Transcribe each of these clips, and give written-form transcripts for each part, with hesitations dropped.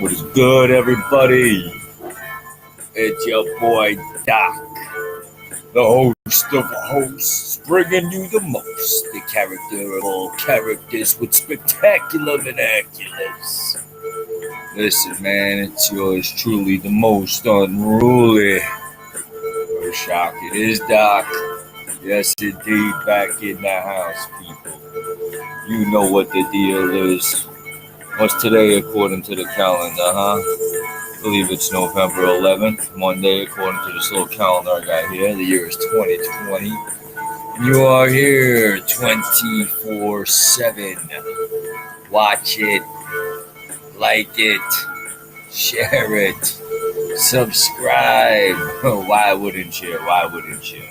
What is good, everybody? It's your boy Doc, the host of hosts, bringing you the most, the character of all characters with spectacular vernaculars. Listen, man, it's yours truly, the most unruly. No shock, it is Doc. Yes, indeed, back in the house, people. You know what the deal is. What's today according to the calendar, huh? I believe it's November 11th, Monday, according to this little calendar I got here. The year is 2020. And you are here 24/7. Watch it, like it, share it, subscribe. Why wouldn't you? Why wouldn't you?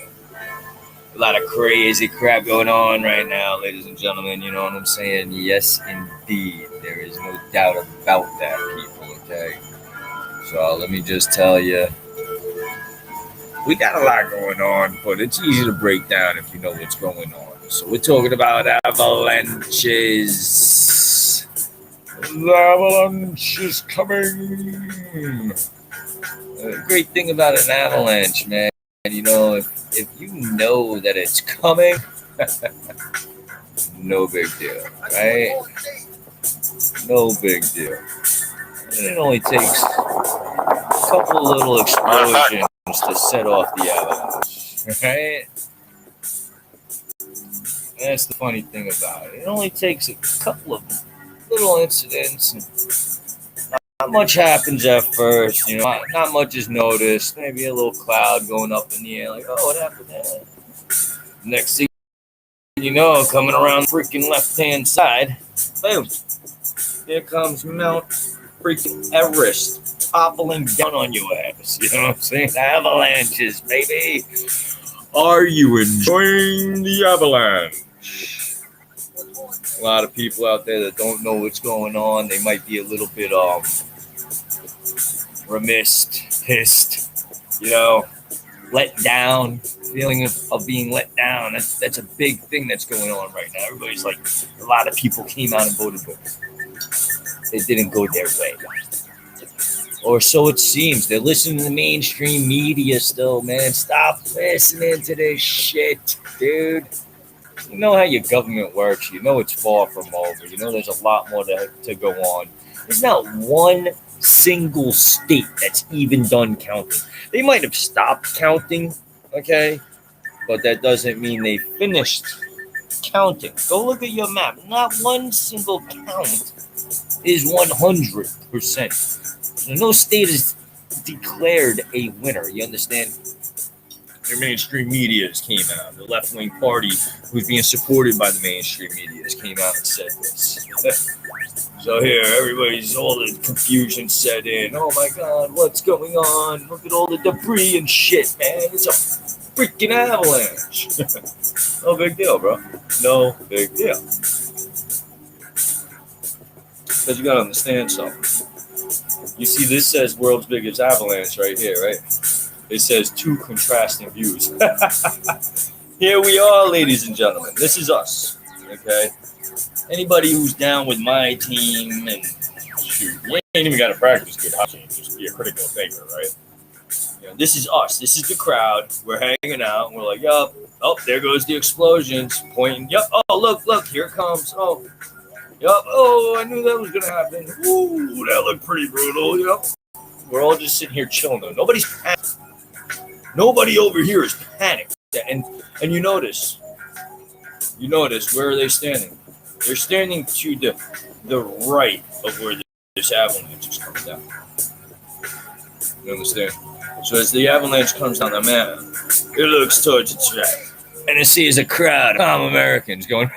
A lot of crazy crap going on right now, ladies and gentlemen. You know what I'm saying? Yes, indeed. There is no doubt about that, people, okay? So let me just tell you, we got a lot going on, but it's easy to break down if you know what's going on. So we're talking about avalanches. The avalanche is coming. The great thing about an avalanche, man, you know, if you know that it's coming, no big deal, right? No big deal. And it only takes a couple of little explosions to set off the avalanche, right? That's the funny thing about it. It only takes a couple of little incidents, and not much happens at first. You know, not much is noticed. Maybe a little cloud going up in the air, like, oh, what happened there? Next thing you know, coming around the freaking left-hand side, boom! Here comes Mount freaking Everest toppling down on your ass. You know what I'm saying? Avalanches, baby. Are you enjoying the avalanche? A lot of people out there that don't know what's going on, they might be a little bit remiss, pissed, you know, let down, feeling of being let down. That's a big thing that's going on right now. Everybody's like, a lot of people came out and voted for it. It didn't go their way. Or so it seems. They're listening to the mainstream media still, man. Stop listening to this shit, dude. You know how your government works. You know it's far from over. You know there's a lot more to go on. There's not one single state that's even done counting. They might have stopped counting, okay? But that doesn't mean they finished counting. Go look at your map. Not one single count is 100%. So no state is declared a winner. You understand? The mainstream media came out. The left-wing party, who's being supported by the mainstream media, came out and said this. So here, all the confusion set in. Oh my God, what's going on? Look at all the debris and shit, man. It's a freaking avalanche. No big deal, bro. No big deal. Because you gotta understand something. You see, this says world's biggest avalanche right here, right? It says two contrasting views. Here we are, ladies and gentlemen. This is us, okay? Anybody who's down with my team, and shoot, you ain't even got to practice good hockey. Just be a critical thinker, right? You know, this is us. This is the crowd. We're hanging out. And we're like, yup. Oh, there goes the explosions. Pointing. Yup. Oh, look. Here it comes. Oh, yup. Oh, I knew that was going to happen. Ooh, that looked pretty brutal. Yup. We're all just sitting here chilling. Though. Nobody's panicked. Nobody over here is panicked. And you notice, where are they standing? They're standing to the right of where this avalanche is coming down. You understand? So as the avalanche comes down the map, it looks towards its right. And it sees a crowd of calm Americans going,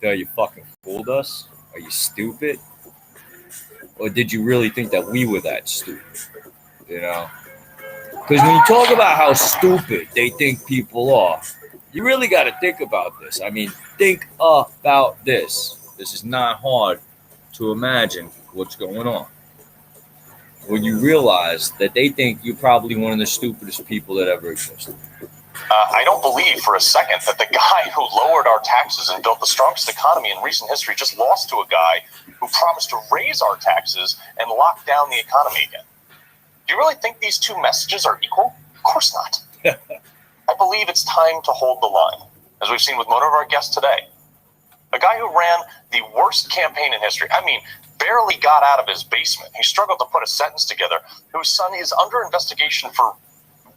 you fucking fooled us? Are you stupid? Or did you really think that we were that stupid? You know? Because when you talk about how stupid they think people are, you really got to think about this. I mean, think about this. This is not hard to imagine what's going on. When you realize that they think you're probably one of the stupidest people that ever existed. I don't believe for a second that the guy who lowered our taxes and built the strongest economy in recent history just lost to a guy who promised to raise our taxes and lock down the economy again. Do you really think these two messages are equal? Of course not. I believe it's time to hold the line, as we've seen with one of our guests today. A guy who ran the worst campaign in history, barely got out of his basement. He struggled to put a sentence together, whose son is under investigation for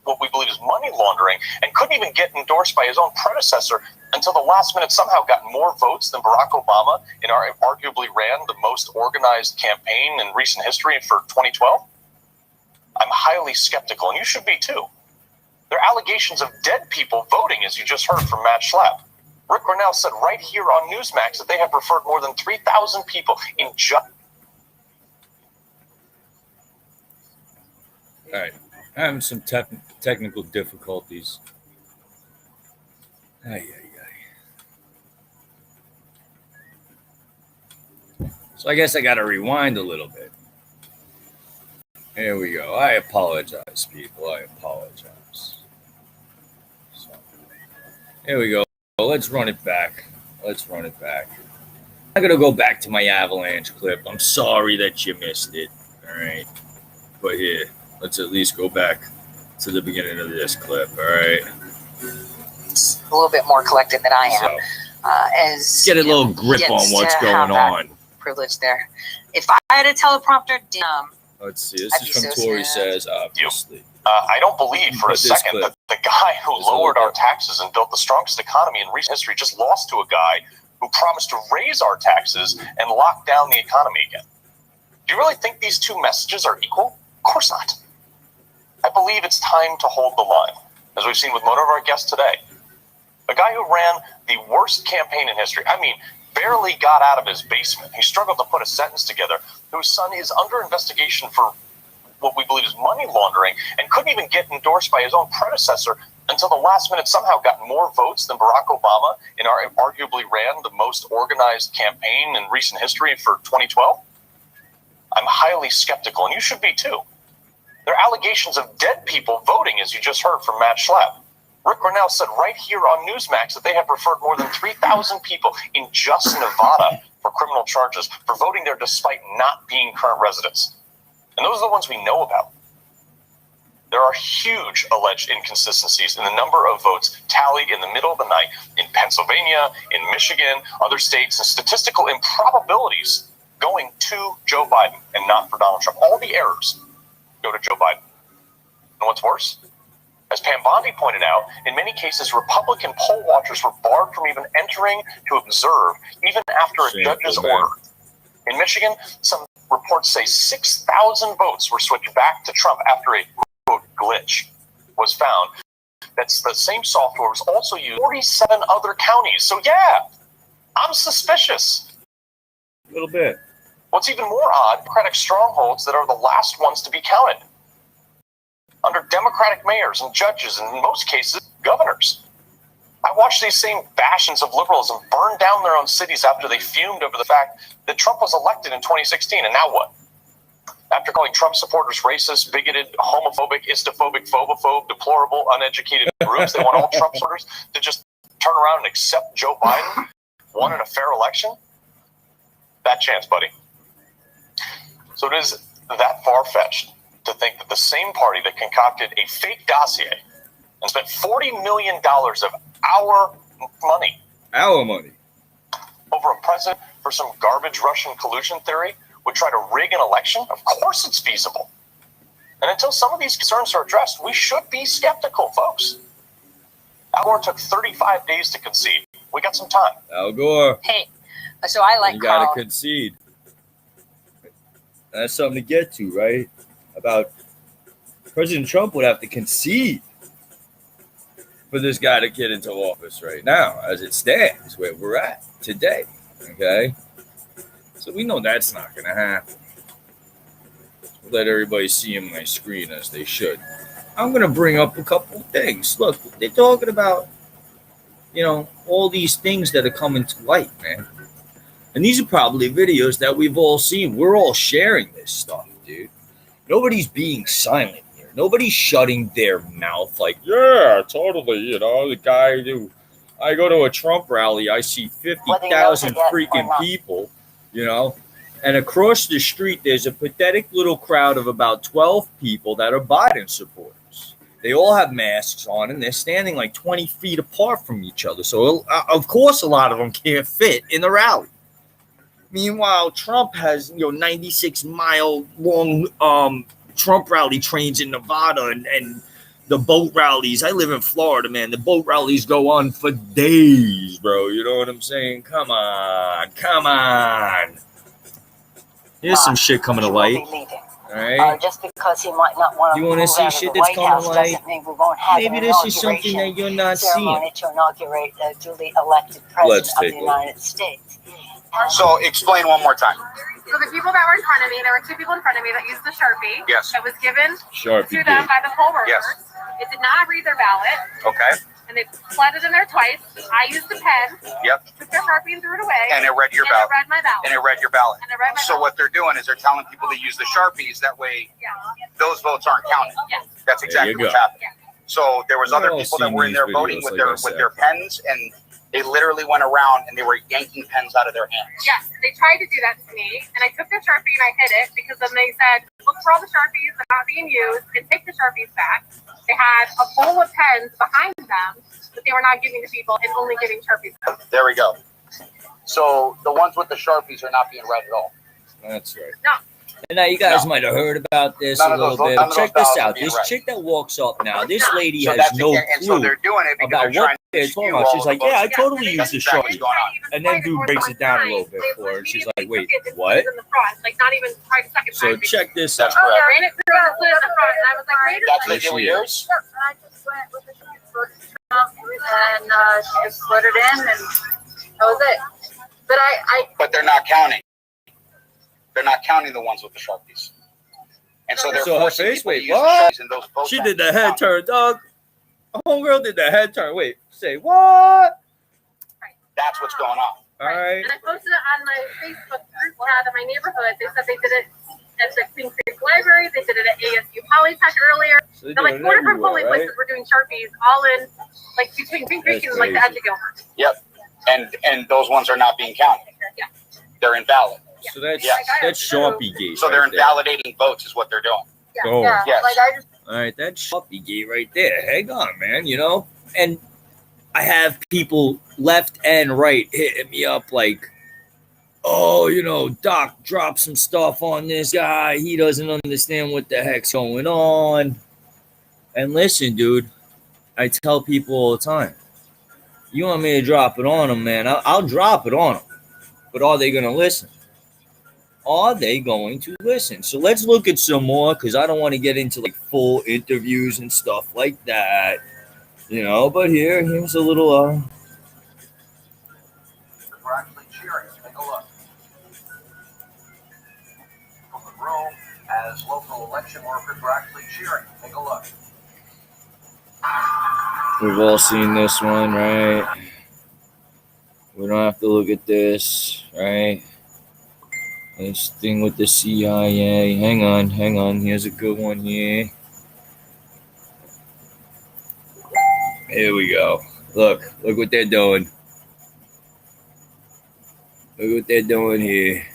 what we believe is money laundering, and couldn't even get endorsed by his own predecessor until the last minute, somehow got more votes than Barack Obama and arguably ran the most organized campaign in recent history for 2012? I'm highly skeptical, and you should be too. There are allegations of dead people voting, as you just heard from Matt Schlapp. Rick Grinnell said right here on Newsmax that they have referred more than 3,000 people in just... All right. Having some technical difficulties. So I guess I got to rewind a little bit. Here we go. I apologize, people. I apologize. So, here we go. Let's run it back. I'm going to go back to my Avalanche clip. I'm sorry that you missed it. All right. But here, let's at least go back to the beginning of this clip. All right. It's a little bit more collected than I am. So, get a little grip on what's going on. Privilege there. If I had a teleprompter, let's see. This is from Tori Says, obviously. I don't believe for a second that the guy who lowered our taxes and built the strongest economy in recent history just lost to a guy who promised to raise our taxes and lock down the economy again. Do you really think these two messages are equal? Of course not. I believe it's time to hold the line, as we've seen with one of our guests today. A guy who ran the worst campaign in history, barely got out of his basement. He struggled to put a sentence together, whose son is under investigation for what we believe is money laundering, and couldn't even get endorsed by his own predecessor until the last minute, somehow got more votes than Barack Obama and arguably ran the most organized campaign in recent history for 2012? I'm highly skeptical, and you should be too. There are allegations of dead people voting, as you just heard from Matt Schlapp. Rick Grinnell said right here on Newsmax that they have referred more than 3,000 people in just Nevada for criminal charges for voting there despite not being current residents. And those are the ones we know about. There are huge alleged inconsistencies in the number of votes tallied in the middle of the night in Pennsylvania, in Michigan, other states, and statistical improbabilities going to Joe Biden and not for Donald Trump. All the errors go to Joe Biden. And what's worse? As Pam Bondi pointed out, in many cases, Republican poll watchers were barred from even entering to observe, even after a judge's order. In Michigan, some reports say 6,000 votes were switched back to Trump after a, quote, glitch was found. That's the same software was also used in 47 other counties. So yeah, I'm suspicious. A little bit. What's even more odd, Democratic strongholds that are the last ones to be counted. Under Democratic mayors and judges, and in most cases, governors. I watched these same bastions of liberalism burn down their own cities after they fumed over the fact that Trump was elected in 2016. And now what? After calling Trump supporters racist, bigoted, homophobic, istophobic, phobophobe, deplorable, uneducated groups, they want all Trump supporters to just turn around and accept Joe Biden won in a fair election? That chance, buddy. So it is that far-fetched to think that the same party that concocted a fake dossier and spent $40 million of our money over a president for some garbage Russian collusion theory would try to rig an election? Of course it's feasible. And until some of these concerns are addressed, we should be skeptical, folks. Al Gore took 35 days to concede. We got some time. Al Gore. Hey, so I like you gotta concede. That's something to get to, right? About President Trump would have to concede for this guy to get into office right now, as it stands, where we're at today. Okay? So we know that's not going to happen. Let everybody see on my screen as they should. I'm going to bring up a couple of things. Look, they're talking about, all these things that are coming to light, man. And these are probably videos that we've all seen. We're all sharing this stuff, dude. Nobody's being silent here. Nobody's shutting their mouth like, yeah, totally. You know, the guy who I go to a Trump rally, I see 50,000 freaking people, you know, and across the street, there's a pathetic little crowd of about 12 people that are Biden supporters. They all have masks on and they're standing like 20 feet apart from each other. So, of course, a lot of them can't fit in the rally. Meanwhile, Trump has, 96-mile long Trump rally trains in Nevada and the boat rallies. I live in Florida, man. The boat rallies go on for days, bro. You know what I'm saying? Come on. Here's some shit coming to light. All right. Just because he might not want to You want to see shit that's coming to light? Maybe this is something that you're not seeing. To inaugurate a duly elected president of the United States. So explain one more time. So the people that were in front of me, there were two people in front of me that used the Sharpie. Yes. It was given Sharpie to them by the poll workers. Yes. It did not read their ballot. Okay. And they slid it in there twice. I used the pen. Yep. Took their Sharpie and threw it away. And it read your and ballot. it read my ballot. And it read your ballot. And it read my So ballot. what they're doing is they're telling people to use the Sharpies. That way, those votes aren't counted. Yes. That's exactly what's happening. So there was other people that were in there voting with their pens, and they literally went around and they were yanking pens out of their hands. Yes, they tried to do that to me, and I took their Sharpie and I hid it because then they said, look for all the Sharpies that are not being used and take the Sharpies back. They had a bowl of pens behind them that they were not giving to people and only giving Sharpies back. There we go. So the ones with the Sharpies are not being read at all. That's right. No. And now you guys might have heard about this a little bit. Check this out. This chick that walks up now, this lady has no clue about what they're talking about. She's like, yeah, I totally use the Sharpie. And then dude breaks it down a little bit for her. And she's like, wait, what? Like not even 5 seconds. So check this out. Oh, yeah, ran it through and slid in the front. And I was like, wait a That's minute. legit yours? And I just went with the and she just slid it in and that was it. But But they're not counting. They're not counting the ones with the Sharpies. And so they're So her forcing face, people to wait, use the what? Sharpies, and those votes She have did to the be head counted. turn, dog. Homegirl did the head turn. Wait, say what? That's what's going on. All right. And I posted it on my Facebook group chat in my neighborhood. They said they did it at the Queen Creek Library. They did it at ASU Polytech earlier. So They're like 4 different polling places were doing Sharpies all in, like between Queen Creek and like the edge of Gilbert. Yep. And those ones are not being counted. Yeah. They're invalid. So that's Yes. that's Sharpie gate. So they're right there. invalidating votes is what they're doing. Oh. Yes. Like I just All right, that's Sharpie gate right there. Hang on, man. You know, and I have people left and right hitting me up like, oh, Doc dropped some stuff on this guy. He doesn't understand what the heck's going on. And listen, dude, I tell people all the time, you want me to drop it on them, man? I'll drop it on them. But are they going to listen? Are they going to listen? So let's look at some more because I don't want to get into like full interviews and stuff like that. But here's a little We're actually cheering. Take a look. From the room, as local election workers were actually cheering. Take a look. We've all seen this one, right? We don't have to look at this, right? This thing with the CIA. Hang on. Here's a good one here. Here we go. Look what they're doing. Look what they're doing here.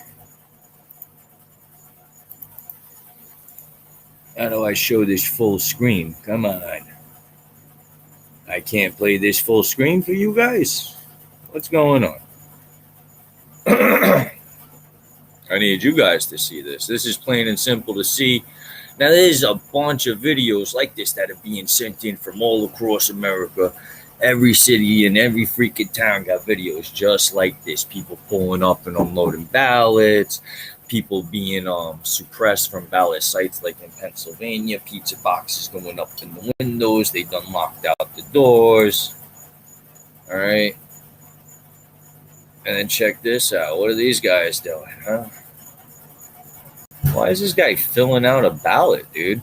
How do I show this full screen? Come on. I can't play this full screen for you guys. What's going on? I need you guys to see this. This is plain and simple to see. Now, there's a bunch of videos like this that are being sent in from all across America. Every city and every freaking town got videos just like this. People pulling up and unloading ballots. People being suppressed from ballot sites like in Pennsylvania. Pizza boxes going up in the windows. They done locked out the doors. All right. And then check this out. What are these guys doing, huh? Why is this guy filling out a ballot, dude?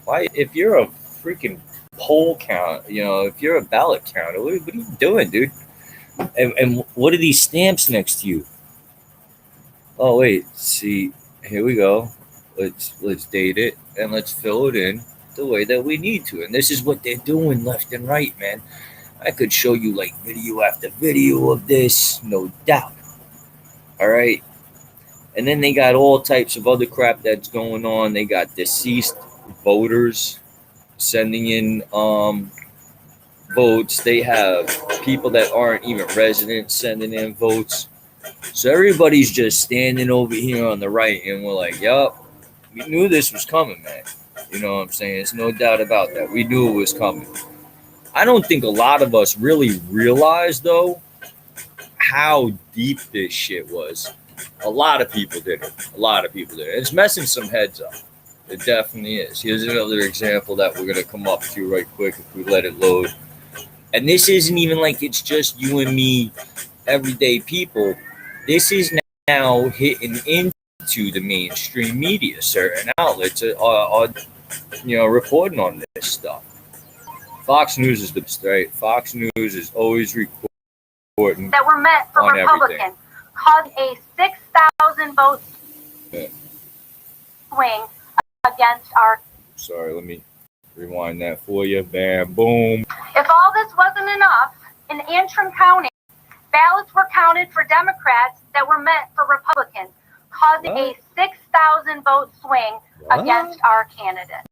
Why, if you're a freaking poll count, if you're a ballot counter, what are you doing, dude? And what are these stamps next to you? Oh, wait, see, here we go. Let's date it and let's fill it in. the way that we need to. And this is what they're doing left and right, man. I could show you like video after video of this, no doubt. All right. And then they got all types of other crap that's going on. They got deceased voters sending in votes. They have people that aren't even residents sending in votes. So everybody's just standing over here on the right, and we're like, yup, we knew this was coming, man. You know what I'm saying? There's no doubt about that. We knew it was coming. I don't think a lot of us really realized, though, how deep this shit was. A lot of people didn't. It's messing some heads up. It definitely is. Here's another example that we're going to come up to right quick if we let it load. And this isn't even like it's just you and me, everyday people. This is now hitting into the mainstream media. Certain outlets are reporting on this stuff. Fox News is the best, right? Fox News is always reporting that were meant for Republicans caused a 6,000 vote swing against our. Sorry, let me rewind that for you. Bam, boom. If all this wasn't enough, in Antrim County, ballots were counted for Democrats that were meant for Republicans, causing a 6,000 vote swing against our candidates.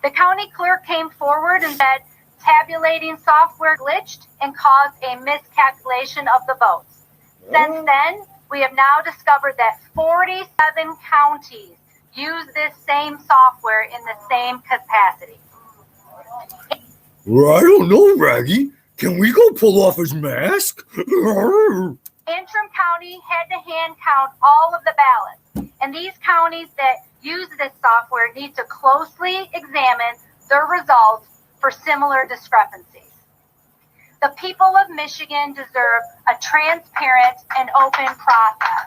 The county clerk came forward and said tabulating software glitched and caused a miscalculation of the votes. Since then, we have now discovered that 47 counties use this same software in the same capacity. Well, I don't know, Raggy. Can we go pull off his mask? Antrim County had to hand count all of the ballots, and these counties that use this software need to closely examine their results for similar discrepancies. The people of Michigan deserve a transparent and open process.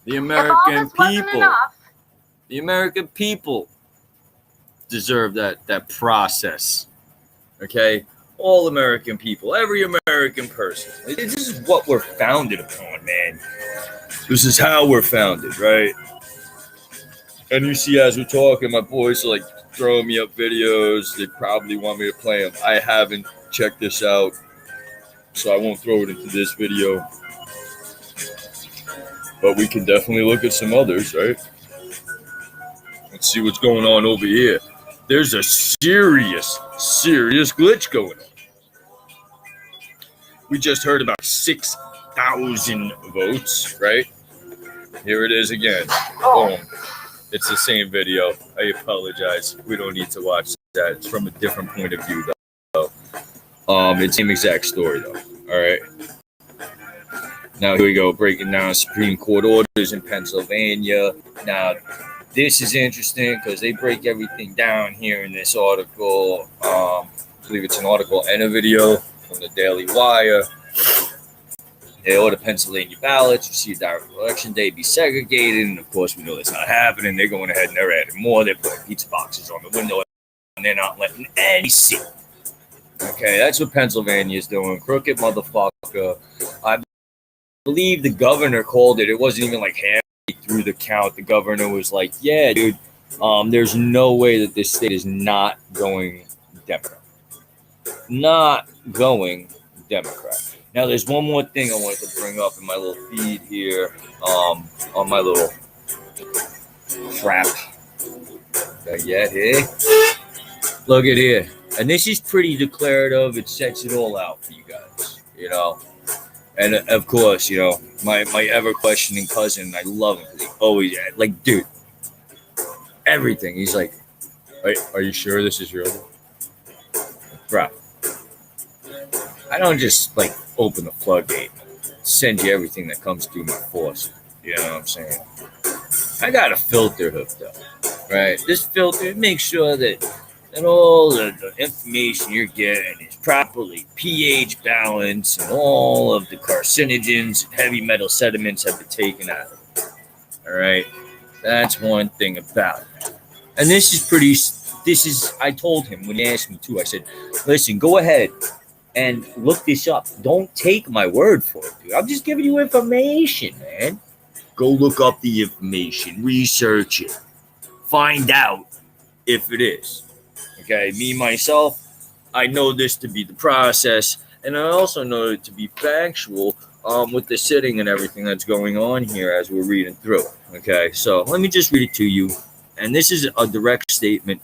The American people deserve that process. Okay? All American people, every American person. This is what we're founded upon, man. This is how we're founded, right? And you see, as we're talking, my boys are like throwing me up videos. They probably want me to play them. I haven't checked this out, so I won't throw it into this video. But we can definitely look at some others, right? Let's see what's going on over here. There's a serious glitch going on. We just heard about 6,000 votes, right? Here it is again. Boom. It's the same video. I apologize. We don't need to watch that. It's from a different point of view, though. It's the same exact story, though. All right. Now, here we go. Breaking down Supreme Court orders in Pennsylvania. Now, this is interesting because they break everything down here in this article. I believe it's an article and a video from the Daily Wire. They order Pennsylvania ballots, received direct election day, be segregated. And of course, we know that's not happening. They're going ahead and they're adding more. They're putting pizza boxes on the window and they're not letting any see. Okay, that's what Pennsylvania is doing. Crooked motherfucker. I believe the governor called it. It wasn't even like halfway through the count. The governor was like, yeah, dude, there's no way that this state is not going Democrat. Not going Democrat. Now, there's one more thing I wanted to bring up in my little feed here, on my little crap. Yeah, here. Look at here. And this is pretty declarative. It sets it all out for you guys, you know. And of course, you know, my ever questioning cousin, I love him because he always, like, dude, everything. He's like, are you sure this is real? Bro, I don't just like open the floodgate, send you everything that comes through my faucet. You know what I'm saying? I got a filter hooked up, right? This filter makes sure that all the information you're getting is properly pH balanced and all of the carcinogens and heavy metal sediments have been taken out of it. All right? That's one thing about it. And I told him when he asked me to, I said, listen, go ahead and look this up. Don't take my word for it, dude. I'm just giving you information, man. Go look up the information, research it. find out if it is. Okay, me, myself, I know this to be the process, and I also know it to be factual with the sitting and everything that's going on here as we're reading through. Okay, so let me just read it to you. And this is a direct statement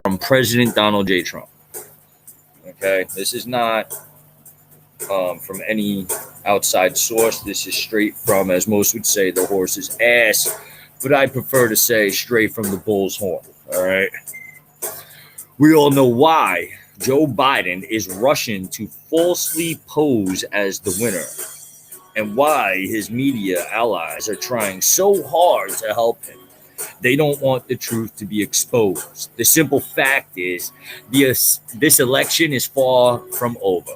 from President Donald J. Trump. Okay, this is not from any outside source. This is straight from, as most would say, the horse's ass, but I prefer to say straight from the bull's horn. All right. We all know why Joe Biden is rushing to falsely pose as the winner, and why his media allies are trying so hard to help him. They don't want the truth to be exposed. The simple fact is, this election is far from over.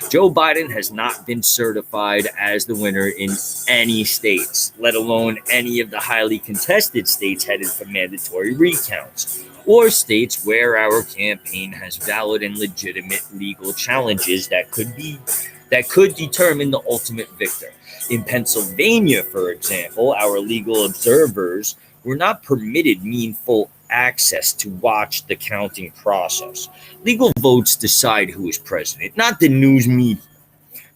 Joe Biden has not been certified as the winner in any states, let alone any of the highly contested states headed for mandatory recounts, or states where our campaign has valid and legitimate legal challenges that could determine the ultimate victor. In Pennsylvania, for example, our legal observers were not permitted meaningful access to watch the counting process. Legal votes decide who is president, not the news media.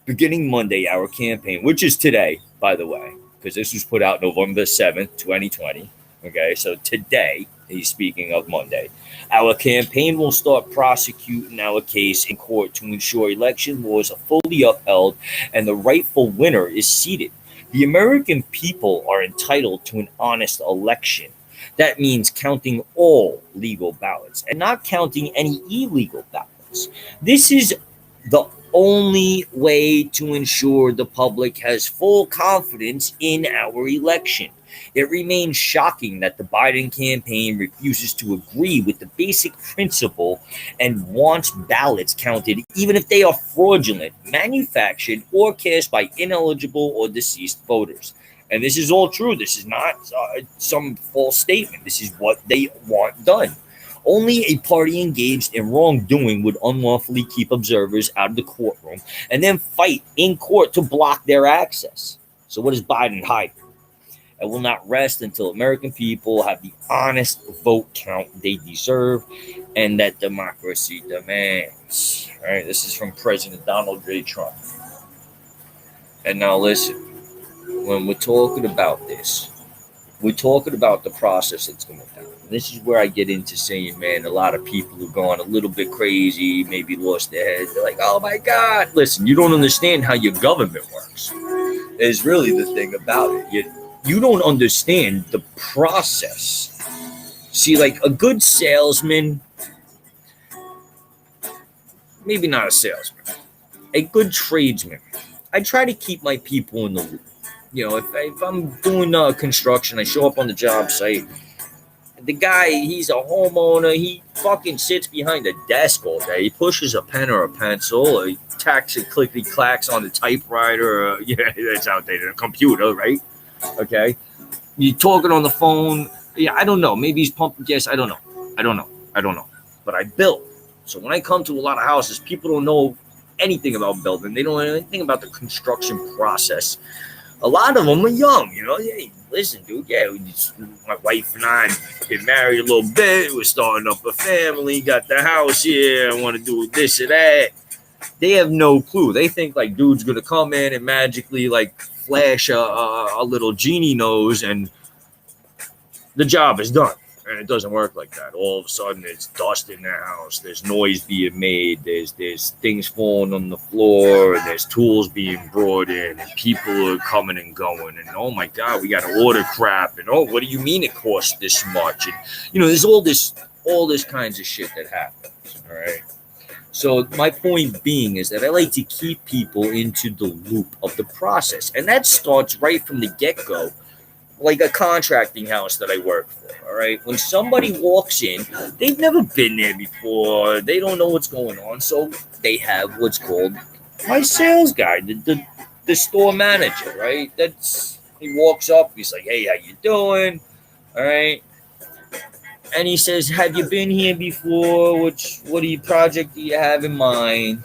Beginning Monday, our campaign, which is today, by the way, because this was put out November 7th, 2020. Okay, so today, he's speaking of Monday. Our campaign will start prosecuting our case in court to ensure election laws are fully upheld and the rightful winner is seated. The American people are entitled to an honest election. That means counting all legal ballots and not counting any illegal ballots. This is the only way to ensure the public has full confidence in our election. It remains shocking that the Biden campaign refuses to agree with the basic principle and wants ballots counted even if they are fraudulent, manufactured, or cast by ineligible or deceased voters. And this is all true. This is not some false statement. This is what they want done. Only a party engaged in wrongdoing would unlawfully keep observers out of the courtroom and then fight in court to block their access. So what is Biden hiding? It will not rest until American people have the honest vote count they deserve and that democracy demands. All right, this is from President Donald J. Trump. And now listen, when we're talking about this, we're talking about the process that's going down. This is where I get into saying, man, a lot of people have gone a little bit crazy, maybe lost their heads. They're like, oh my God. Listen, you don't understand how your government works. Is really the thing about it. You don't understand the process. See, like a good salesman, maybe not a salesman, a good tradesman. I try to keep my people in the loop. You know, if I'm doing construction, I show up on the job site. The guy, he's a homeowner. He fucking sits behind a desk all day. He pushes a pen or a pencil. Or he tacks and clickety clacks on the typewriter. Yeah, that's outdated. A computer, right? Okay. You're talking on the phone. Yeah, I don't know. Maybe he's pumping gas. I don't know. But I build. So when I come to a lot of houses, people don't know anything about building. They don't know anything about the construction process. A lot of them are young, you know. Hey, listen, dude. Yeah, my wife and I get married a little bit. We're starting up a family. Got the house here. I want to do this or that. They have no clue. They think like dude's gonna come in and magically like flash a little genie nose and the job is done. And it doesn't work like that. All of a sudden, it's dust in the house. There's noise being made. There's things falling on the floor. And there's tools being brought in. And people are coming and going. And, oh, my God, we got to order crap. And, oh, what do you mean it costs this much? And, you know, there's all this kinds of shit that happens, all right? So my point being is that I like to keep people into the loop of the process. And that starts right from the get-go. Like a contracting house that I work for, all right? When somebody walks in, they've never been there before. They don't know what's going on. So they have what's called my sales guy, the store manager, right? He walks up. He's like, hey, how you doing? All right. And he says, have you been here before? What project do you have in mind?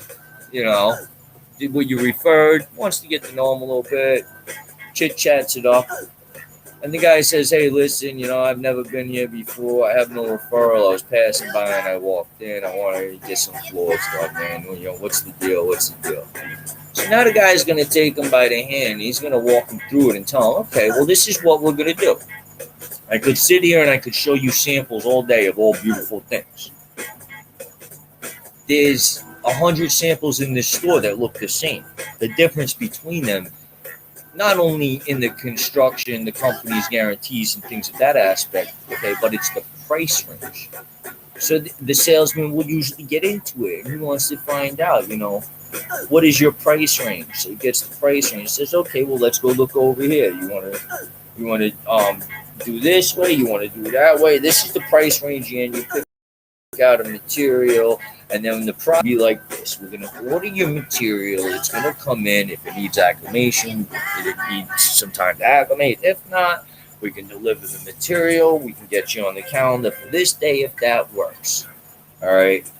You know, were you referred? Wants to get to know him a little bit. Chit-chats it up. And the guy says, hey, listen, I've never been here before. I have no referral. I was passing by and I walked in. I wanted to get some floor stuff, man. What's the deal? What's the deal? So now the guy's going to take him by the hand. He's going to walk him through it and tell him, okay, well, this is what we're going to do. I could sit here and I could show you samples all day of all beautiful things. There's 100 samples in this store that look the same. The difference between them, not only in the construction, the company's guarantees and things of that aspect, okay, but it's the price range. So the salesman will usually get into it. He wants to find out, what is your price range? So he gets the price range. He says, okay, well, let's go look over here. You want to do this way? You want to do that way? This is the price range, and you pick out a material, and then the product be like this. We're going to order your material. It's going to come in. If it needs acclimation, it needs some time to acclimate. If not, we can deliver the material. We can get you on the calendar for this day if that works. All right.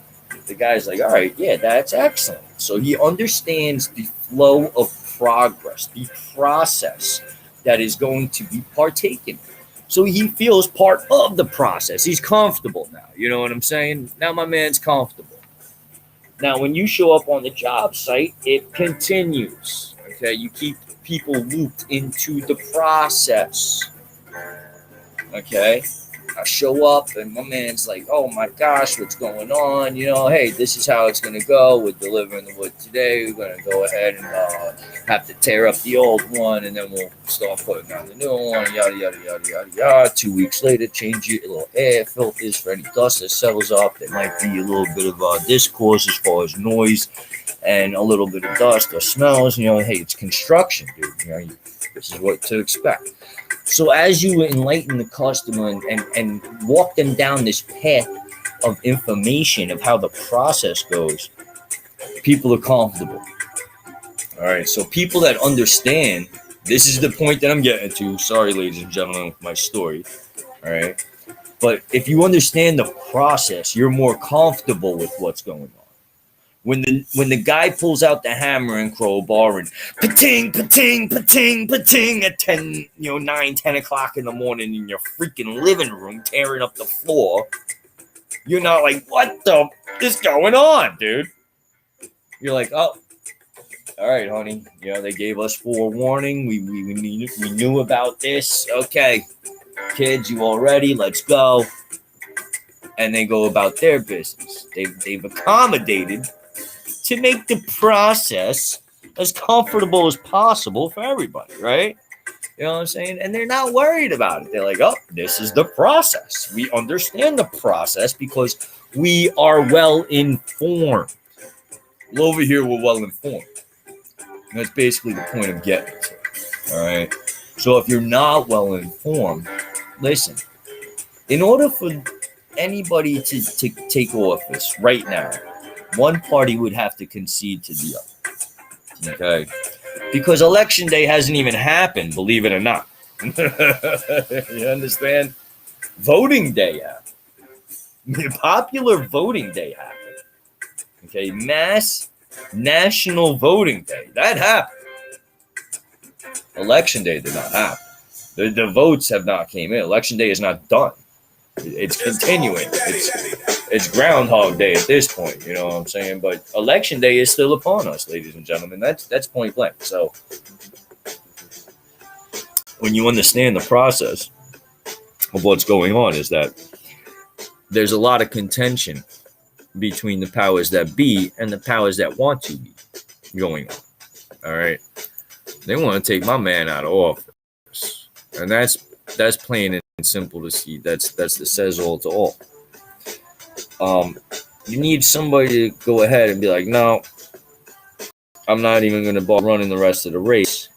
The guy's like, all right, yeah, that's excellent. So he understands the flow of progress, the process that is going to be partaken. So he feels part of the process. He's comfortable now. You know what I'm saying? Now my man's comfortable. Now, when you show up on the job site, it continues. Okay, you keep people looped into the process. Okay, I show up and my man's like, oh my gosh, what's going on? Hey, this is how it's going to go. We're delivering the wood today. We're going to go ahead and have to tear up the old one, and then we'll start putting on the new one, yada, yada, yada, yada, yada. 2 weeks later, change it, a little air filters for any dust that settles up. There might be a little bit of discourse as far as noise and a little bit of dust or smells. Hey, it's construction, dude. This is what to expect. So as you enlighten the customer and walk them down this path of information of how the process goes, people are comfortable. All right, so people that understand, this is the point that I'm getting to. Sorry, ladies and gentlemen, with my story. All right, but if you understand the process, you're more comfortable with what's going on. When the guy pulls out the hammer and crowbar and pating, pating, pating, pating at 9, 10 o'clock in the morning in your freaking living room, tearing up the floor, you're not like, what the is going on, dude? You're like, oh, all right, honey. They gave us forewarning. We knew about this. Okay, kids, you all ready? Let's go. And they go about their business. They've accommodated to make the process as comfortable as possible for everybody, right? You know what I'm saying? And they're not worried about it. They're like, oh, this is the process. We understand the process because we are well informed. Well, over here, we're well informed. And that's basically the point of getting to. All right? So if you're not well informed, listen, in order for anybody to take office right now, one party would have to concede to the other. Okay? Because election day hasn't even happened, believe it or not. You understand? Voting day happened. Popular voting day happened. Okay? Mass national voting day. That happened. Election day did not happen. The votes have not came in. Election day is not done. It's continuing. It's Groundhog Day at this point, you know what I'm saying? But election day is still upon us, ladies and gentlemen. That's point blank. So when you understand the process of what's going on, is that there's a lot of contention between the powers that be and the powers that want to be going on. All right, they want to take my man out of office, and that's plain and simple to see. That's the says all to all. You need somebody to go ahead and be like, no, I'm not even going to bother running the rest of the race,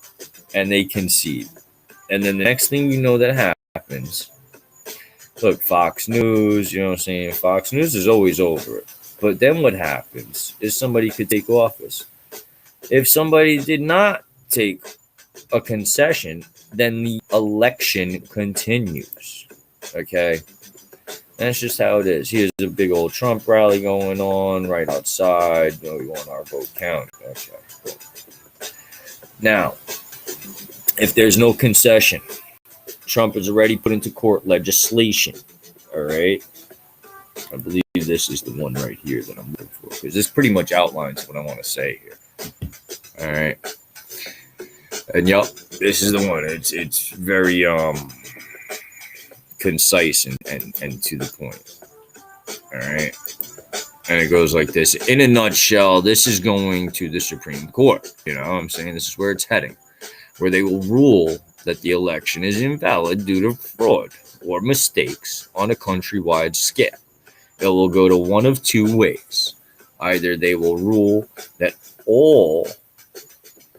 and they concede. And then the next thing you know that happens, look, Fox News, you know what I'm saying? Fox News is always over it. But then what happens is somebody could take office. If somebody did not take a concession, then the election continues. Okay? That's just how it is. Here's a big old Trump rally going on right outside. We want our vote counted. Okay. Now, if there's no concession, Trump has already put into court legislation. All right. I believe this is the one right here that I'm looking for, because this pretty much outlines what I want to say here. All right. And yep, this is the one. It's very concise and to the point. All right. And it goes like this. In a nutshell, this is going to the Supreme Court. You know what I'm saying? This is where it's heading, where they will rule that the election is invalid due to fraud or mistakes on a countrywide scale. It will go to one of two ways. Either they will rule that all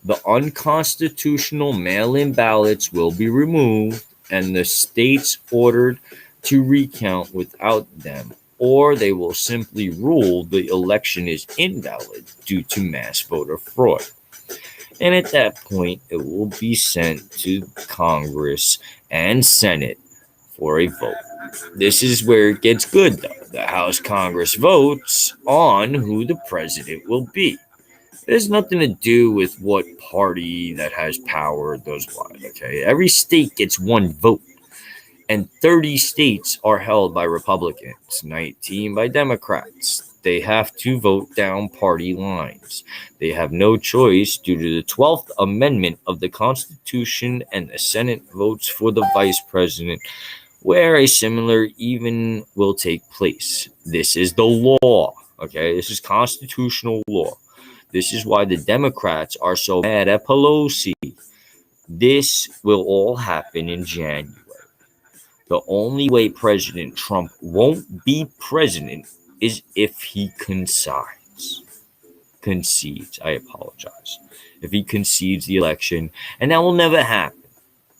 the unconstitutional mail-in ballots will be removed and the states ordered to recount without them, or they will simply rule the election is invalid due to mass voter fraud. And at that point, it will be sent to Congress and Senate for a vote. This is where it gets good, though. The House Congress votes on who the president will be. It has nothing to do with what party that has power does what, okay? Every state gets one vote, and 30 states are held by Republicans, 19 by Democrats. They have to vote down party lines. They have no choice due to the 12th Amendment of the Constitution, and the Senate votes for the vice president, where a similar even will take place. This is the law, okay? This is constitutional law. This is why the Democrats are so mad at Pelosi. This will all happen in January. The only way President Trump won't be president is if he concedes. I apologize. If he concedes the election, and that will never happen.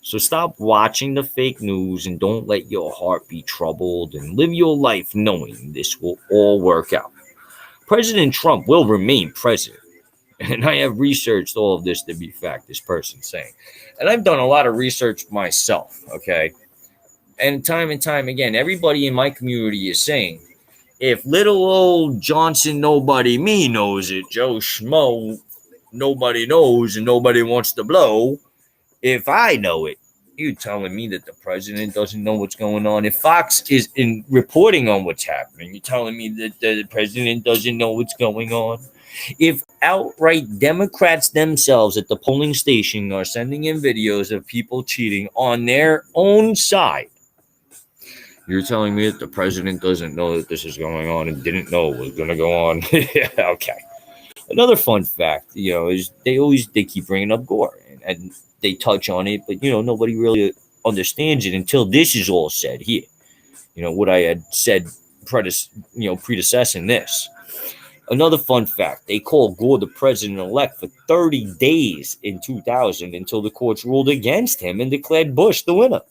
So stop watching the fake news and don't let your heart be troubled, and live your life knowing this will all work out. President Trump will remain president. And I have researched all of this to be fact, this person's saying. And I've done a lot of research myself, okay? And time again, everybody in my community is saying, if little old Johnson nobody me knows it, Joe Schmo nobody knows and nobody wants to blow, if I know it, you're telling me that the president doesn't know what's going on. If Fox is in reporting on what's happening, you're telling me that the president doesn't know what's going on. If outright Democrats themselves at the polling station are sending in videos of people cheating on their own side, you're telling me that the president doesn't know that this is going on and didn't know it was going to go on? Yeah, okay. Another fun fact, is they keep bringing up Gore, and they touch on it, but nobody really understands it until this is all said here. What I had said predecessing this. Another fun fact, they called Gore the president-elect for 30 days in 2000 until the courts ruled against him and declared Bush the winner.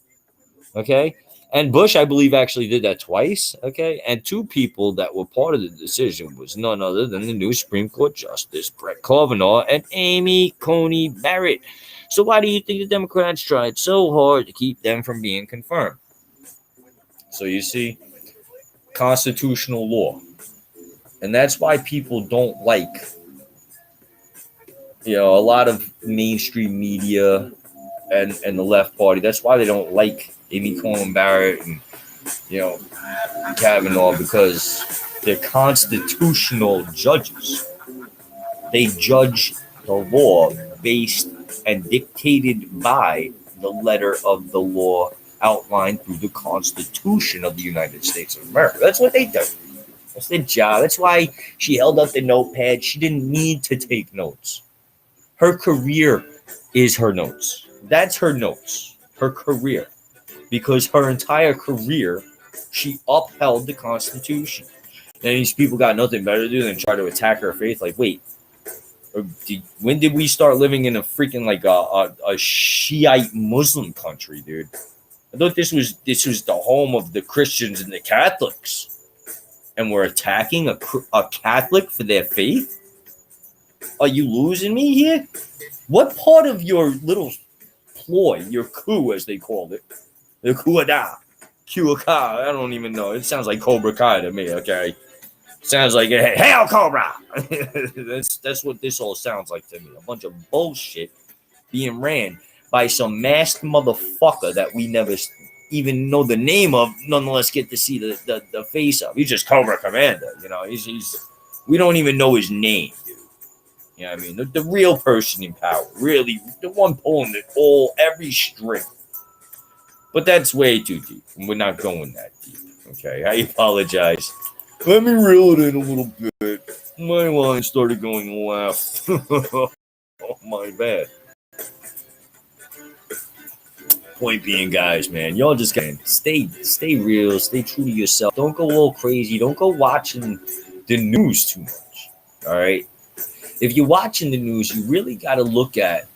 Okay? And Bush, I believe, actually did that twice. Okay? And two people that were part of the decision was none other than the new Supreme Court Justice Brett Kavanaugh and Amy Coney Barrett. So why do you think the Democrats tried so hard to keep them from being confirmed? So you see, constitutional law. And that's why people don't like, a lot of mainstream media and the left party. That's why they don't like Amy Coney Barrett and, Kavanaugh, because they're constitutional judges. They judge the law based and dictated by the letter of the law outlined through the Constitution of the United States of America. That's what they do. That's their job. That's why she held up the notepad. She didn't need to take notes. Her career is her notes. That's her notes, her career. Because her entire career, she upheld the Constitution. And these people got nothing better to do than try to attack her faith. Like, wait, when did we start living in a freaking a Shiite Muslim country, dude? I thought this was the home of the Christians and the Catholics. And we're attacking a Catholic for their faith? Are you losing me here? What part of your little ploy, your coup, as they called it, the coup d'etat, I don't even know. It sounds like Cobra Kai to me, okay? Sounds like, hey, hail Cobra! That's what this all sounds like to me. A bunch of bullshit being ran by some masked motherfucker that we never even know the name of, nonetheless get to see the face of. He's just Cobra Commander, you know. He's we don't even know his name, dude. You know what I mean? The real person in power, really, the one pulling every string. But that's way too deep. We're not going that deep. Okay, I apologize. Let me reel it in a little bit. My line started going left. Oh, my bad. Point being, guys, man, y'all just gotta stay real, stay true to yourself. Don't go all crazy. Don't go watching the news too much. All right. If you're watching the news, you really got to look at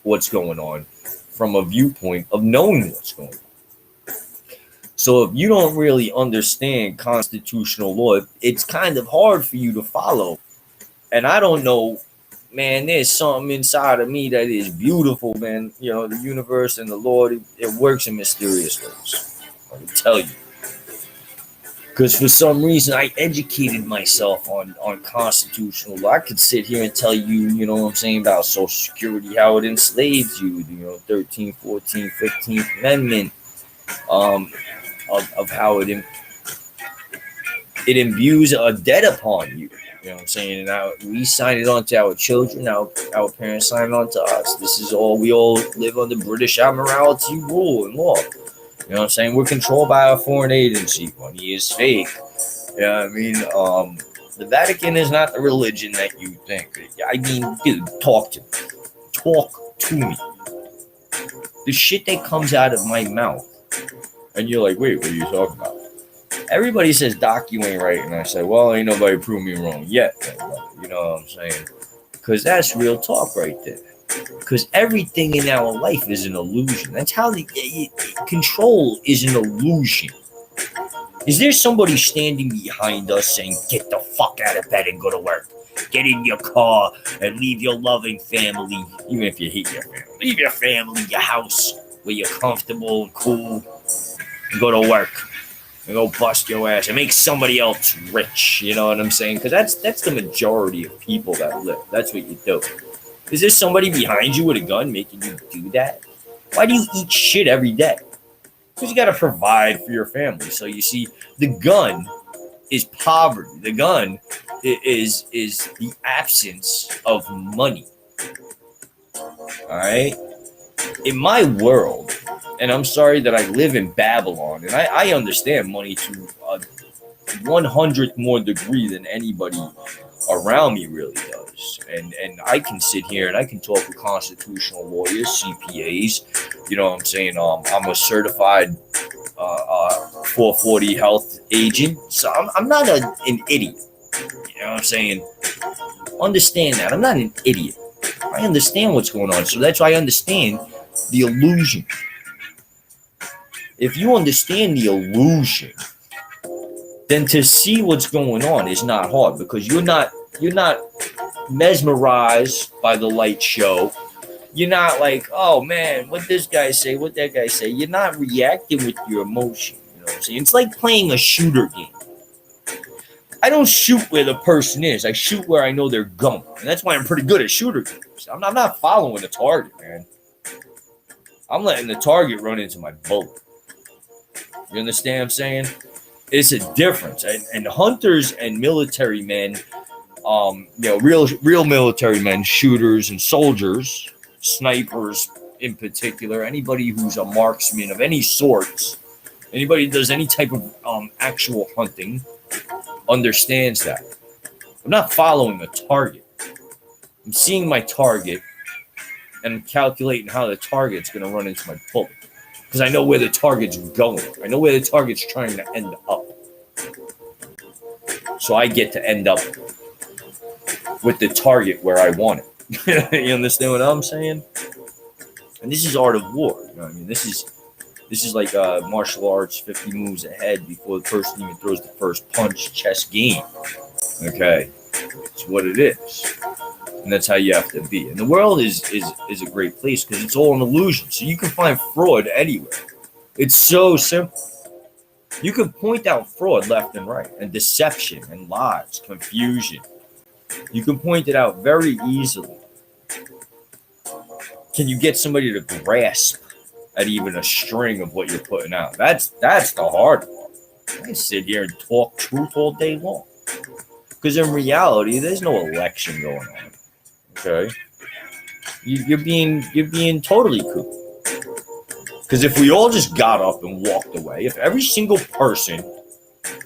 what's going on from a viewpoint of knowing what's going on. So if you don't really understand constitutional law, it's kind of hard for you to follow. And I don't know, man, there's something inside of me that is beautiful, man. You know, the universe and the Lord, it works in mysterious ways. I can tell you. Because for some reason, I educated myself on constitutional law. I could sit here and tell you, you know what I'm saying, about Social Security, how it enslaves you, you know, 13th, 14th, 15th Amendment, of how it imbues a debt upon you. You know what I'm saying? And now we sign it on to our children, our parents sign it on to us. This is all, we all live under British Admiralty rule and law. You know what I'm saying? We're controlled by a foreign agency. Money is fake. You know what I mean? The Vatican is not the religion that you think. I mean, dude, talk to me. Talk to me. The shit that comes out of my mouth. And you're like, wait, what are you talking about? Everybody says, Doc, you ain't right. And I say, well, ain't nobody proved me wrong yet. You know what I'm saying? Because that's real talk right there. Because everything in our life is an illusion. That's how control is an illusion. Is there somebody standing behind us saying, get the fuck out of bed and go to work? Get in your car and leave your loving family, even if you hate your family. Leave your family, your house, where you're comfortable and cool, and go to work. And go bust your ass and make somebody else rich. You know what I'm saying? Because that's the majority of people that live. That's what you do. Is there somebody behind you with a gun making you do that? Why do you eat shit every day? Because you got to provide for your family. So you see, the gun is poverty. The gun is the absence of money. All right? In my world, and I'm sorry that I live in Babylon, and I understand money to a 100th more degree than anybody around me really does. And I can sit here and I can talk with constitutional lawyers, CPAs. You know what I'm saying? I'm a certified 440 health agent. So I'm not an idiot. You know what I'm saying? Understand that. I'm not an idiot. I understand what's going on. So that's why I understand the illusion. If you understand the illusion, then to see what's going on is not hard, because you're not mesmerized by the light show. You're not like, oh man, what this guy say, what that guy say. You're not reacting with your emotion. You know what I'm saying? It's like playing a shooter game. I don't shoot where the person is. I shoot where I know they're going. And that's why I'm pretty good at shooter games. I'm not following the target, man. I'm letting the target run into my bullet. You understand what I'm saying? It's a difference. And hunters and military men, real military men, shooters and soldiers, snipers in particular, anybody who's a marksman of any sorts, anybody who does any type of actual hunting, understands that. I'm not following a target. I'm seeing my target and I'm calculating how the target's going to run into my bullet. Because I know where the target's going. I know where the target's trying to end up. So I get to end up with the target where I want it. You understand what I'm saying? And this is art of war. You know what I mean? This is like martial arts, 50 moves ahead before the person even throws the first punch, chess game. Okay? It's what it is. And that's how you have to be. And the world is a great place because it's all an illusion. So you can find fraud anywhere. It's so simple. You can point out fraud left and right, and deception and lies, confusion. You can point it out very easily. can you get somebody to grasp at even a string of what you're putting out? That's the hard part. I can sit here and talk truth all day long. Because in reality, there's no election going on. Okay? You're being totally cool. Because if we all just got up and walked away, if every single person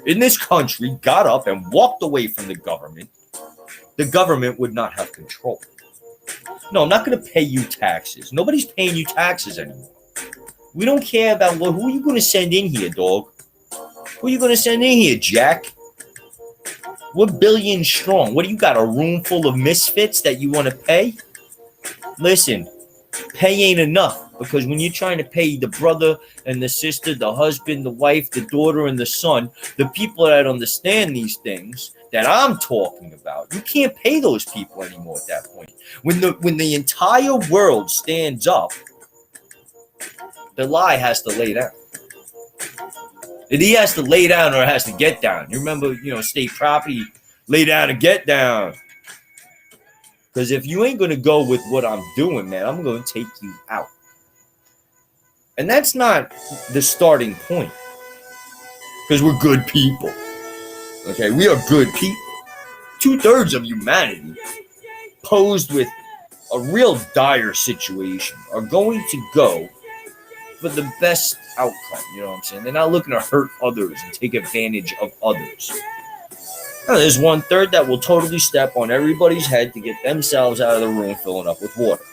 in this country got up and walked away from the government would not have control. No, I'm not going to pay you taxes. Nobody's paying you taxes anymore. We don't care about who are you going to send in here, dog? Who are you going to send in here, Jack? We're billions strong. What do you got, a room full of misfits that you want to pay? Listen, pay ain't enough. Because when you're trying to pay the brother and the sister, the husband, the wife, the daughter, and the son, the people that understand these things that I'm talking about, you can't pay those people anymore at that point. When the entire world stands up, the lie has to lay down. It either has to lay down or it has to get down. You remember, state property, lay down and get down. Because if you ain't going to go with what I'm doing, man, I'm going to take you out. And that's not the starting point. Because we're good people. Okay, we are good people. 2/3 of humanity, posed with a real dire situation, are going to go for the best outcome. You know what I'm saying? They're not looking to hurt others and take advantage of others. Now, there's 1/3 that will totally step on everybody's head to get themselves out of the room filling up with water.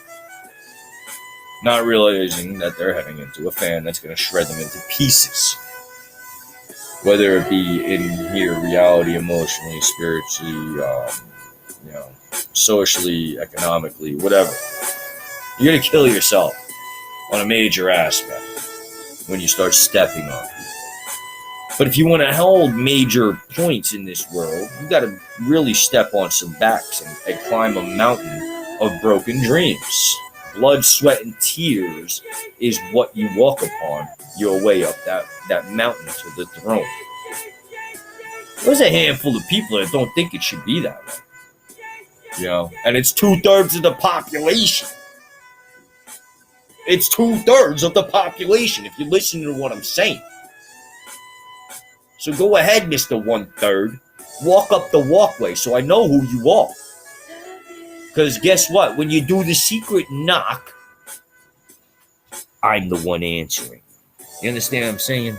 Not realizing that they're heading into a fan that's going to shred them into pieces. Whether it be in here, reality, emotionally, spiritually, socially, economically, whatever. You're going to kill yourself on a major aspect when you start stepping on people. But if you want to hold major points in this world, you got to really step on some backs and climb a mountain of broken dreams. Blood, sweat, and tears is what you walk upon your way up that mountain to the throne. There's a handful of people that don't think it should be that way. And it's 2/3 of the population. It's 2/3 of the population, if you listen to what I'm saying. So go ahead, Mr. 1/3. Walk up the walkway so I know who you are. Because guess what? When you do the secret knock, I'm the one answering. You understand what I'm saying?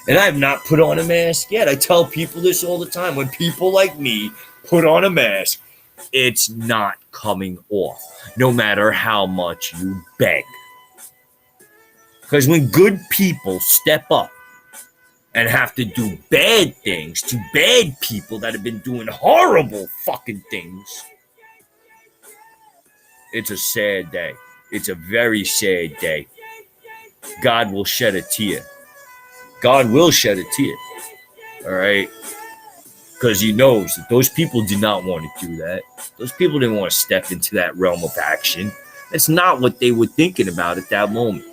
And I have not put on a mask yet. I tell people this all the time. When people like me put on a mask, it's not coming off, no matter how much you beg. Because when good people step up and have to do bad things to bad people that have been doing horrible fucking things, it's a sad day. It's a very sad day. God will shed a tear. God will shed a tear. All right? Because he knows that those people did not want to do that. Those people didn't want to step into that realm of action. That's not what they were thinking about at that moment.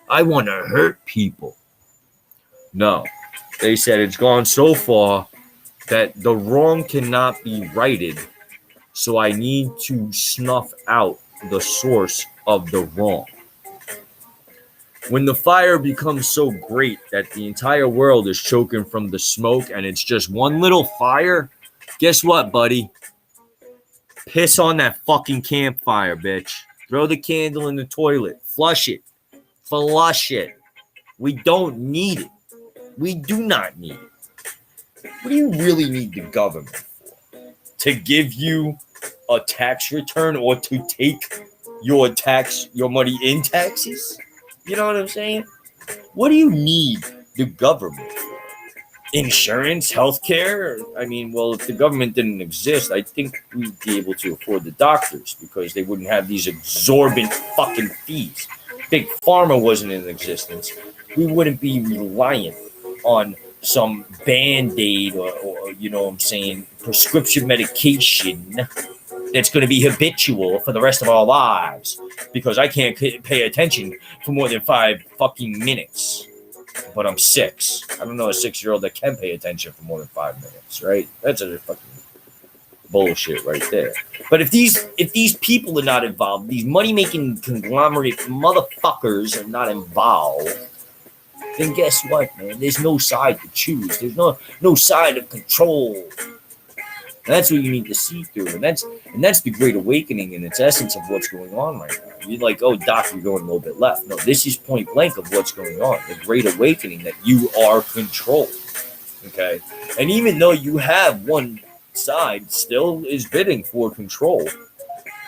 I want to hurt people. No. They said it's gone so far that the wrong cannot be righted. So I need to snuff out the source of the wrong. When the fire becomes so great that the entire world is choking from the smoke and it's just one little fire, guess what, buddy? Piss on that fucking campfire, bitch. Throw the candle in the toilet. Flush it. Flush it. We don't need it. We do not need it. What do you really need the government for? To give you a tax return or to take your money in taxes? You know what I'm saying? What do you need the government for? Insurance, healthcare? I mean, well, if the government didn't exist, I think we'd be able to afford the doctors because they wouldn't have these exorbitant fucking fees. Big Pharma wasn't in existence. We wouldn't be reliant on some Band-Aid or you know what I'm saying, prescription medication that's going to be habitual for the rest of our lives because I can't pay attention for more than 5 fucking minutes. But I'm 6. I don't know a 6-year-old that can pay attention for more than 5 minutes, right? That's a fucking bullshit right there. But if these people are not involved, these money-making conglomerate motherfuckers are not involved, then guess what, man? There's no side to choose. There's no side of control. And that's what you need to see through. And that's the Great Awakening in its essence of what's going on right now. You're like, oh, Doc, you're going a little bit left. No, this is point blank of what's going on. The Great Awakening, that you are controlled. Okay? And even though you have one side still is bidding for control,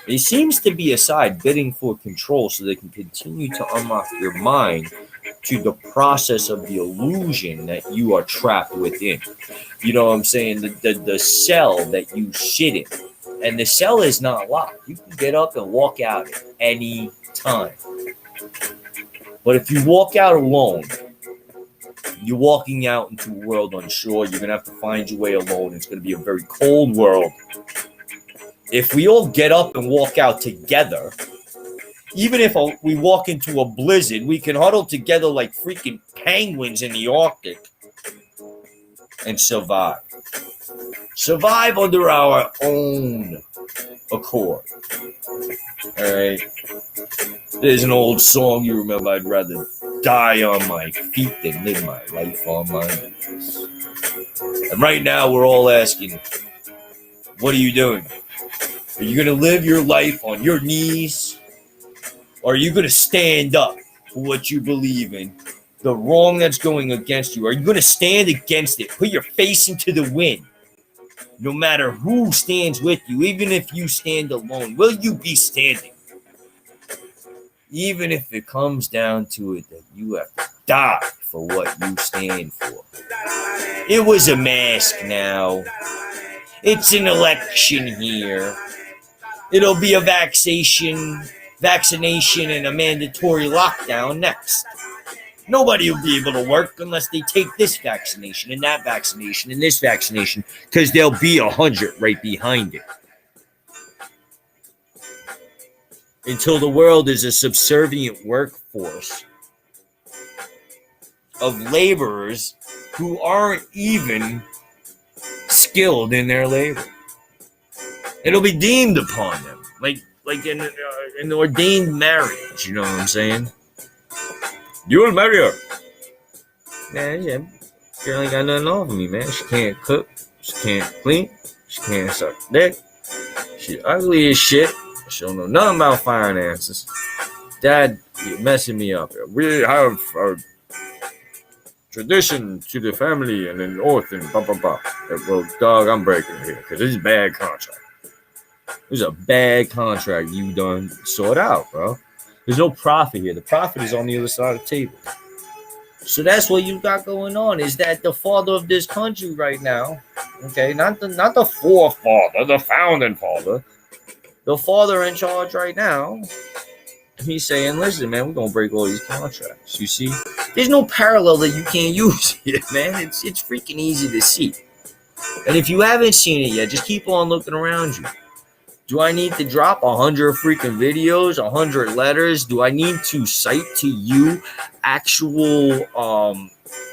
there seems to be a side bidding for control so they can continue to unlock your mind to the process of the illusion that you are trapped within. You know what I'm saying? The cell that you sit in. And the cell is not locked. You can get up and walk out at any time. But if you walk out alone, you're walking out into a world unsure. You're going to have to find your way alone. It's going to be a very cold world. If we all get up and walk out together, even if we walk into a blizzard, we can huddle together like freaking penguins in the Arctic and survive. Survive under our own accord. All right? There's an old song you remember, I'd rather die on my feet than live my life on my knees. And right now we're all asking, what are you doing? Are you going to live your life on your knees? Or are you going to stand up for what you believe in? The wrong that's going against you. Are you going to stand against it? Put your face into the wind. No matter who stands with you, even if you stand alone, will you be standing? Even if it comes down to it that you have to die for what you stand for. It was a mask now. It's an election here. It'll be a vaccination and a mandatory lockdown next. Nobody will be able to work unless they take this vaccination and that vaccination and this vaccination, because there'll be 100 right behind it. Until the world is a subservient workforce of laborers who aren't even skilled in their labor. It'll be deemed upon them, like in an ordained marriage. You know what I'm saying? You'll marry her. Man, yeah, she ain't got nothing on for me, man. She can't cook. She can't clean. She can't suck dick. She ugly as shit. She don't know nothing about finances. Dad, you're messing me up. We have a tradition to the family and an oath and blah, blah, blah. Well, dog, I'm breaking it here because this is a bad contract. This is a bad contract you done sort out, bro. There's no profit here. The profit is on the other side of the table. So that's what you got going on, is that the father of this country right now, okay, not the forefather, the founding father, the father in charge right now, he's saying, listen, man, we're going to break all these contracts. You see? There's no parallel that you can't use here, man. It's freaking easy to see. And if you haven't seen it yet, just keep on looking around you. Do I need to drop 100 freaking videos, 100 letters? Do I need to cite to you actual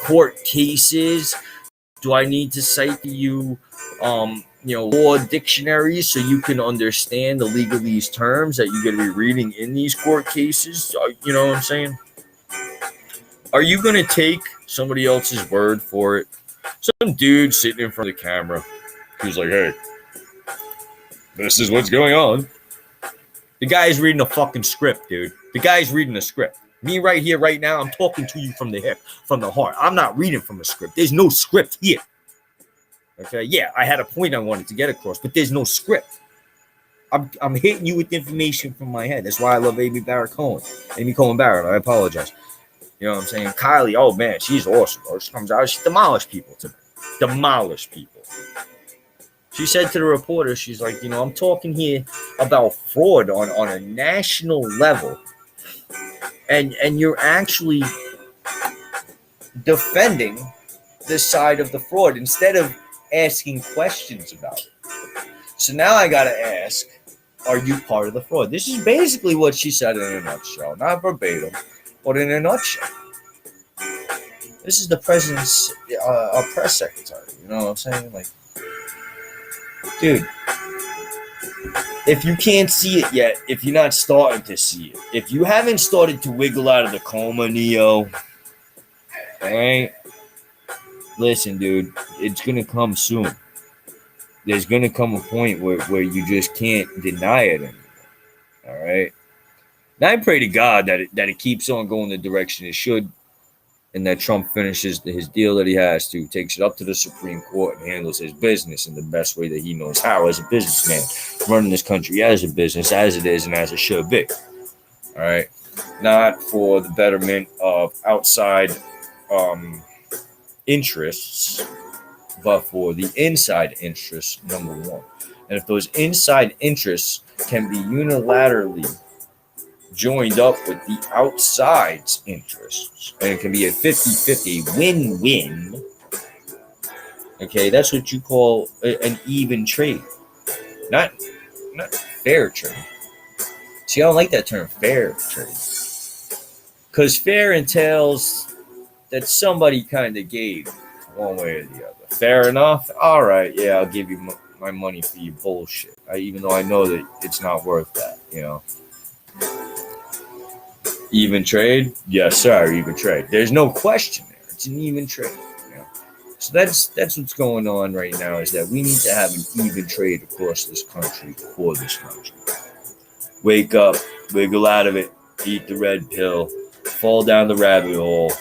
court cases? Do I need to cite to you, law dictionaries so you can understand the legalese terms that you're going to be reading in these court cases? You know what I'm saying? Are you going to take somebody else's word for it? Some dude sitting in front of the camera who's like, hey, this is what's going on. The guy's reading a fucking script, dude. The guy's reading a script. Me right here, right now, I'm talking to you from the hip, from the heart. I'm not reading from a script. There's no script here. Okay, yeah, I had a point I wanted to get across, but there's no script. I'm hitting you with information from my head. That's why I love Amy Cohen Barrett. I apologize. You know what I'm saying? Kylie, oh man, she's awesome, bro. She comes out, she demolished people today. Demolished people. She said to the reporter, she's like, I'm talking here about fraud on a national level. And you're actually defending this side of the fraud instead of asking questions about it. So now I got to ask, are you part of the fraud? This is basically what she said in a nutshell. Not verbatim, but in a nutshell. This is the president's press secretary. You know what I'm saying? Like, dude, if you can't see it yet, if you're not starting to see it, if you haven't started to wiggle out of the coma, Neo, all right, listen, dude, it's gonna come soon. There's gonna come a point where you just can't deny it anymore. All right. Now I pray to God that it keeps on going the direction it should, and that Trump finishes his deal that he has to, takes it up to the Supreme Court, and handles his business in the best way that he knows how as a businessman, running this country as a business, as it is and as it should be. All right. Not for the betterment of outside interests, but for the inside interests, number one. And if those inside interests can be unilaterally joined up with the outside's interests, and it can be a 50-50 win-win, okay, that's what you call an even trade. Not fair trade. See, I don't like that term, fair trade. Because fair entails that somebody kind of gave one way or the other. Fair enough? All right, yeah, I'll give you my money for your bullshit. Even though I know that it's not worth that, you know. Even trade? Yes, sir, even trade. There's no question there. It's an even trade. You know? So that's what's going on right now, is that we need to have an even trade across this country for this country. Wake up, wiggle out of it, eat the red pill, fall down the rabbit hole.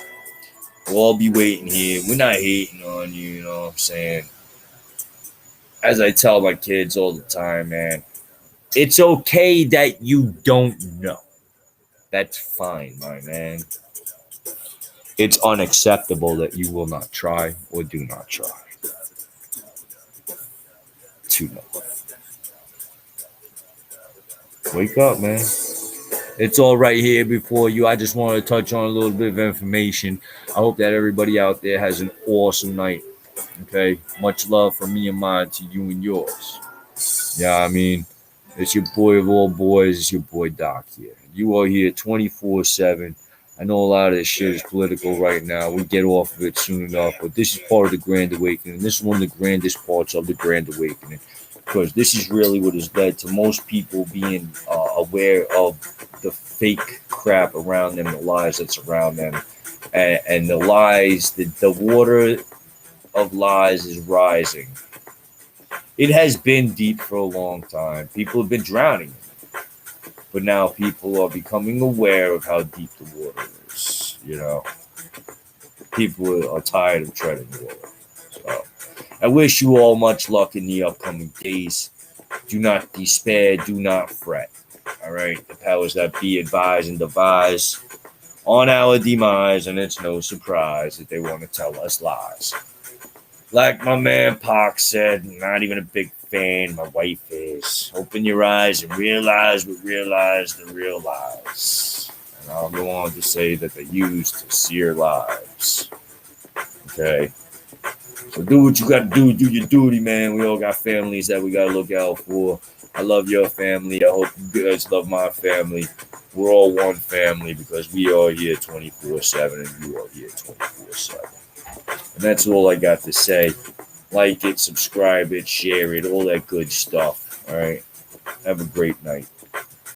We'll all be waiting here. We're not hating on you, you know what I'm saying? As I tell my kids all the time, man, it's okay that you don't know. That's fine, my man. It's unacceptable that you will not try or do not try to know. Wake up, man. It's all right here before you. I just want to touch on a little bit of information. I hope that everybody out there has an awesome night. Okay? Much love from me and mine to you and yours. Yeah, I mean, it's your boy of all boys. It's your boy Doc here. You are here 24/7. I know a lot of this shit is political right now. We get off of it soon enough, but this is part of the Grand Awakening. This is one of the grandest parts of the Grand Awakening, because this is really what has led to most people being aware of the fake crap around them, the lies that's around them, and the lies, the water of lies is rising. It has been deep for a long time. People have been drowning in it. But now people are becoming aware of how deep the water is, you know. People are tired of treading water. So I wish you all much luck in the upcoming days. Do not despair, do not fret. All right, the powers that be advise and devise on our demise, and it's no surprise that they want to tell us lies. Like my man Pac said, not even a big fan, my wife is. Open your eyes and realize the real lies. And I'll go on to say that they used to sear lives. Okay? So do what you got to do your duty, man. We all got families that we got to look out for. I love your family. I hope you guys love my family. We're all one family because we are here 24/7 and you are here 24/7. And that's all I got to say. Like it, subscribe it, share it, all that good stuff. All right. Have a great night.